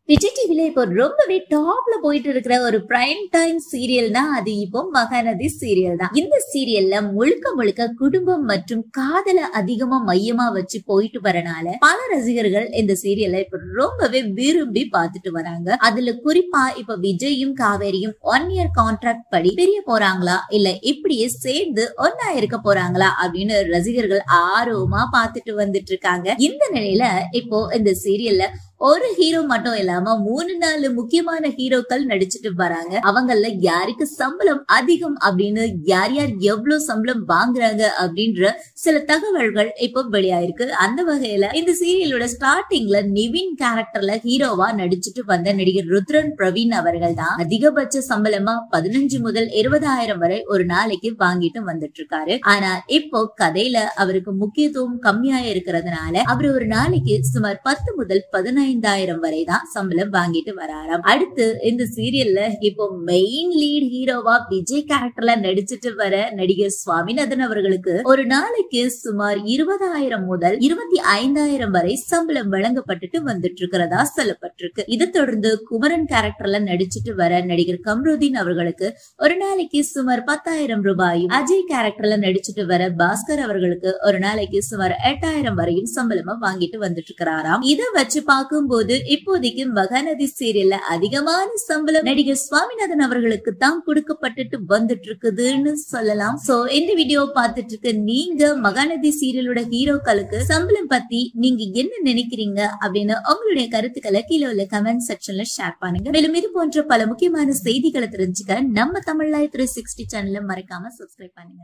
விஜய் டிவில இப்போ ரொம்பவே டாப்ல போயிட்டு இருக்கிற ஒரு பிரைம் டைம் சீரியல்னா அது இப்போ மகாநதி சீரியல் தான். இந்த சீரியல்ல முழுக்க முழுக்க குடும்பம் மற்றும் காதல அதிகமா மையமா வச்சு போயிட்டு வரனால பல ரசிகர்கள் இந்த சீரியல்ல இப்ப ரொம்பவே விரும்பி பார்த்துட்டு வராங்க. அதுல குறிப்பா இப்ப விஜயும் காவேரியும் 1 year கான்ட்ராக்ட் படி பிரிய போறாங்களா இல்ல இப்படியே சேர்ந்து ஒன்னா இருக்க போறாங்களா அப்படின்னு ரசிகர்கள் ஆர்வமா பார்த்துட்டு வந்துட்டு இருக்காங்க. இந்த நிலையில இப்போ இந்த சீரியல்ல ஒரு ஹீரோ மட்டும் இல்லாம 3-4 முக்கியமான ஹீரோக்கள் நடிச்சிட்டு வராங்க. அவங்கள யாருக்கு சம்பளம் அதிகம் அப்படின்னு யார் யார் எவ்வளவு சம்பளம் வாங்குறாங்க அப்படின்ற சில தகவல்கள் இப்ப வெளியாயிருக்கு. அந்த வகையில இந்த சீரியலோட ஸ்டார்டிங்ல நிவின் கேரக்டர்ல ஹீரோவா நடிச்சிட்டு வந்த நடிகர் ருத்ரன் பிரவீன் அவர்கள் தான் அதிகபட்ச சம்பளமா 15 முதல் 20,000 வரை ஒரு நாளைக்கு வாங்கிட்டு வந்துட்டு இருக்காரு. ஆனா இப்போ கதையில அவருக்கு முக்கியத்துவம் கம்மியா இருக்கிறதுனால அவர் ஒரு நாளைக்கு சுமார் 10 முதல் 15,000 வரை தான் சம்பளம் வாங்கிட்டு வராராம். அடுத்து இந்த சீரியல்ல இப்போ மெயின் லீட் ஹீரோவா விஜய் கேரக்டர்ல நடிச்சிட்டு வர நடிகர் சுவாமிநாதன் அவர்களுக்கு ஒரு நாளைக்கு சுமார் 20,000 முதல் 25,000 வரை சம்பளம் வழங்கப்பட்டுட்டு வந்துட்டு இருக்கிறதா சொல்லப்பட்டிருக்கு. இதை தொடர்ந்து குமரன் கேரக்டர்ல நடிச்சிட்டு வர நடிகர் கம்ருதீன் அவர்களுக்கு ஒரு நாளைக்கு சுமார் 10,000 ரூபாயும், அஜய் கேரக்டர்ல நடிச்சிட்டு வர பாஸ்கர் அவர்களுக்கு ஒரு நாளைக்கு சுமார் 8,000 வரையும் சம்பளமா வாங்கிட்டு வந்துட்டு இருக்கிறாராம். இதை வச்சு பார்க்கும்போது இப்போதைக்கு மகாநதி சீரியல்ல அதிகமான சம்பளம் நடிகர் சுவாமிநாதன் அவர்களுக்கு தான் கொடுக்கப்பட்டுட்டு வந்துட்டு இருக்குதுன்னு சொல்லலாம். சோ இந்த வீடியோ பார்த்துட்டு இருக்க நீங்க மகாநதி சீரியலோட ஹீரோக்களுக்கு சம்பளம் பத்தி நீங்க என்ன நினைக்கிறீங்க அப்படின்னு உங்களுடைய கருத்துக்களை கீழே உள்ள கமெண்ட் செக்ஷன்ல ஷேர் பண்ணுங்க. மேலும் இது போன்ற பல முக்கியமான செய்திகளை தெரிஞ்சுக்க நம்ம தமிழ் லைவ் 360 சேனலை மறக்காம சப்ஸ்கிரைப் பண்ணுங்க.